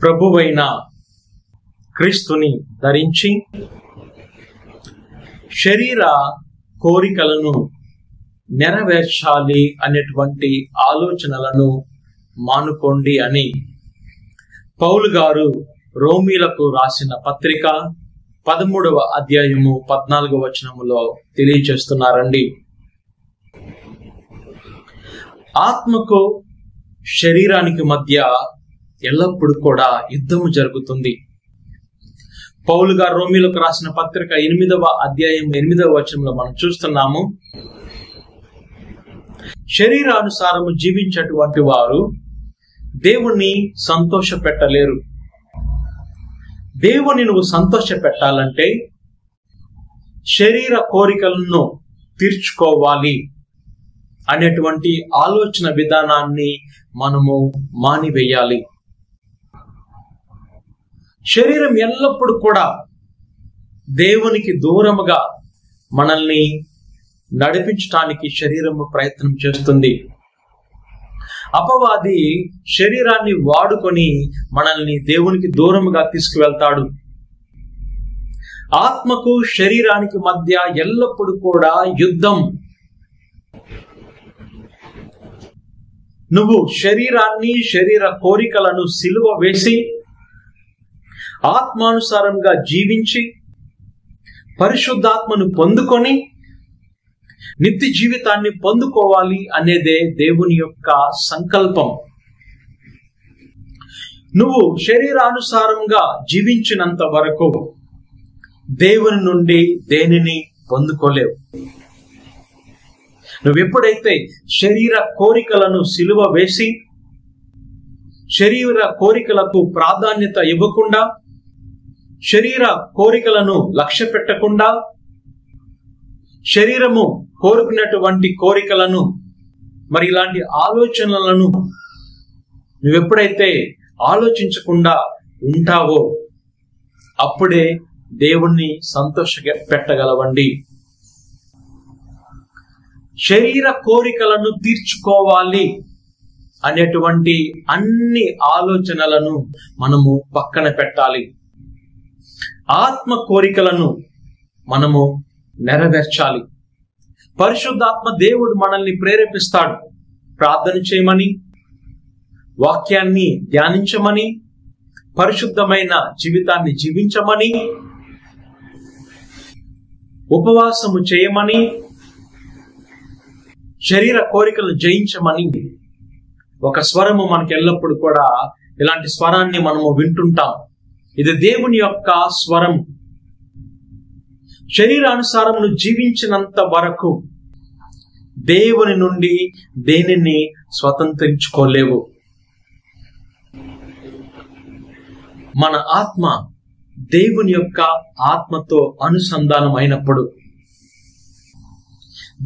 ప్రభువైన క్రీస్తుని ధరించి శరీర కోరికలను నెరవేర్చాలి అనేటువంటి ఆలోచనలను మానుకోండి అని పౌలు గారు రోమీలకు రాసిన పత్రిక 13వ అధ్యాయము 14వ వచనములో తెలియజేస్తున్నారండి. ఆత్మకు శరీరానికి మధ్య ఎల్లప్పుడూ కూడా యుద్ధము జరుగుతుంది. పౌలు గారు రోమీలకు రాసిన పత్రిక 8వ అధ్యాయం 8వ వచనంలో మనం చూస్తున్నాము, శరీరానుసారము జీవించేటువంటి వారు దేవుణ్ణి సంతోష పెట్టలేరు. దేవుని నువ్వు సంతోష పెట్టాలంటే శరీర కోరికలను తీర్చుకోవాలి అనేటువంటి ఆలోచన విధానాన్ని మనము మానివేయాలి. శరీరం ఎల్లప్పుడూ కూడా దేవునికి దూరముగా మనల్ని నడిపించడానికి శరీరము ప్రయత్నం చేస్తుంది. అపవాది శరీరాన్ని వాడుకొని మనల్ని దేవునికి దూరముగా తీసుకువెళ్తాడు. ఆత్మకు శరీరానికి మధ్య ఎల్లప్పుడూ కూడా యుద్ధం. నువ్వు శరీరాన్ని, శరీర కోరికలను సిలువ వేసి ఆత్మానుసారంగా జీవించి పరిశుద్ధాత్మను పొందుకొని నిత్య జీవితాన్ని పొందుకోవాలి అనేదే దేవుని యొక్క సంకల్పం. నువ్వు శరీరానుసారంగా జీవించినంత వరకు దేవుని నుండి దేనిని పొందుకోలేవు. నువ్వెప్పుడైతే శరీర కోరికలను సిలువ వేసి శరీర కోరికలకు ప్రాధాన్యత ఇవ్వకుండా, శరీర కోరికలను లక్ష్య పెట్టకుండా, శరీరము కోరుకున్నటువంటి కోరికలను, మరి ఇలాంటి ఆలోచనలను నువ్వెప్పుడైతే ఆలోచించకుండా ఉంటావో అప్పుడే దేవుణ్ణి సంతోష పెట్టగలవండి. శరీర కోరికలను తీర్చుకోవాలి అనేటువంటి అన్ని ఆలోచనలను మనము పక్కన పెట్టాలి. ఆత్మ కోరికలను మనము నెరవేర్చాలి. పరిశుద్ధాత్మ దేవుడు మనల్ని ప్రేరేపిస్తాడు. ప్రార్థన చేయమని, వాక్యాన్ని ధ్యానించమని, పరిశుద్ధమైన జీవితాన్ని జీవించమని, ఉపవాసము చేయమని, శరీర కోరికలను జయించమని ఒక స్వరము మనకి ఎల్లప్పుడు కూడా ఇలాంటి స్వరాన్ని మనము వింటుంటాం. ఇది దేవుని యొక్క స్వరం. శరీరానుసారమును జీవించినంత వరకు దేవుని నుండి దేనిని స్వతంత్రించుకోలేవు. మన ఆత్మ దేవుని యొక్క ఆత్మతో అనుసంధానం అయినప్పుడు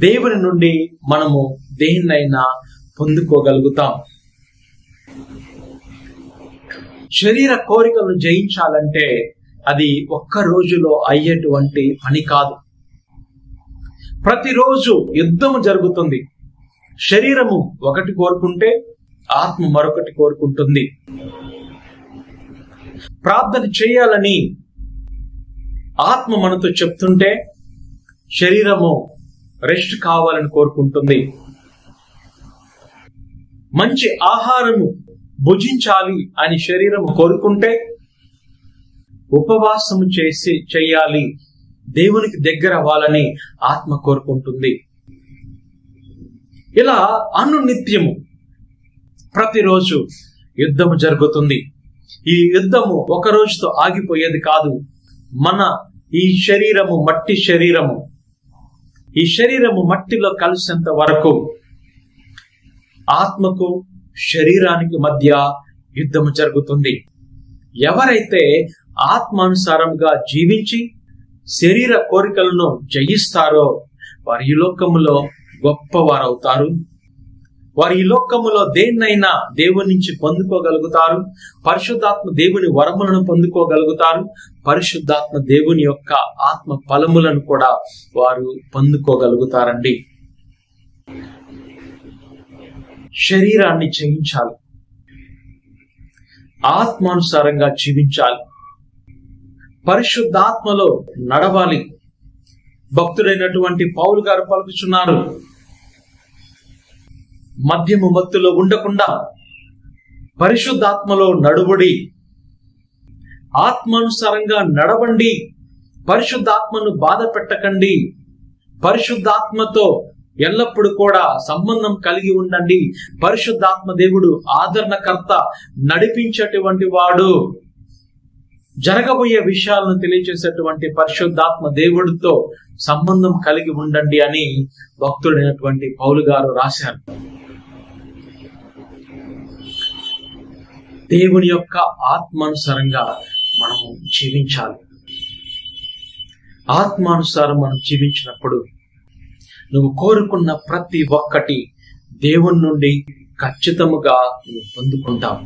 దేవుని నుండి మనము దేన్నైనా పొందుకోగలుగుతాం. శరీర కోరికలను జయించాలంటే అది ఒక్క రోజులో అయ్యేటువంటి పని కాదు. ప్రతిరోజు యుద్ధము జరుగుతుంది. శరీరము ఒకటి కోరుకుంటే ఆత్మ మరొకటి కోరుకుంటుంది. ప్రార్థన చేయాలని ఆత్మ మనతో చెప్తుంటే శరీరము రెస్ట్ కావాలని కోరుకుంటుంది. మంచి ఆహారము భుజించాలి అని శరీరము కోరుకుంటే ఉపవాసము చేయాలి, దేవునికి దగ్గర అవ్వాలని ఆత్మ కోరుకుంటుంది. ఇలా అనునిత్యము ప్రతిరోజు యుద్ధము జరుగుతుంది. ఈ యుద్ధము ఒక రోజుతో ఆగిపోయేది కాదు. మన ఈ శరీరము మట్టి శరీరము, ఈ శరీరము మట్టిలో కలిసేంత వరకు ఆత్మకు శరీరానికి మధ్య యుద్ధము జరుగుతుంది. ఎవరైతే ఆత్మానుసారంగా జీవించి శరీర కోరికలను జయిస్తారో వారు ఈ లోకములో గొప్పవారవుతారు. వారు ఈ లోకములో దేన్నైనా దేవుని నుంచి పొందుకోగలుగుతారు. పరిశుద్ధాత్మ దేవుని వరములను పొందుకోగలుగుతారు. పరిశుద్ధాత్మ దేవుని యొక్క ఆత్మ ఫలములను కూడా వారు పొందుకోగలుగుతారండి. శరీరాన్ని జయించాలి. ఆత్మానుసారంగా జీవించాలి, పరిశుద్ధాత్మలో నడవాలి. భక్తుడైనటువంటి పౌలు గారు పలుకుచున్నారు, మద్యము మత్తులో ఉండకుండా పరిశుద్ధాత్మలో నడువుడి, ఆత్మానుసారంగా నడవండి, పరిశుద్ధాత్మను బాధ పెట్టకండి, పరిశుద్ధాత్మతో ఎల్లప్పుడు కూడా సంబంధం కలిగి ఉండండి. పరిశుద్ధాత్మ దేవుడు ఆదరణకర్త, నడిపించేటువంటి వాడు. జరగబోయే విషయాలను తెలియజేసేటువంటి పరిశుద్ధాత్మ దేవుడితో సంబంధం కలిగి ఉండండి అని భక్తుడైనటువంటి పౌలు గారు రాశారు. దేవుని యొక్క ఆత్మానుసారంగా మనము జీవించాలి. ఆత్మానుసారం మనం జీవించినప్పుడు నువ్వు కోరుకున్న ప్రతి ఒక్కటి దేవుని నుండి ఖచ్చితముగా నువ్వు పొందుకుంటావు.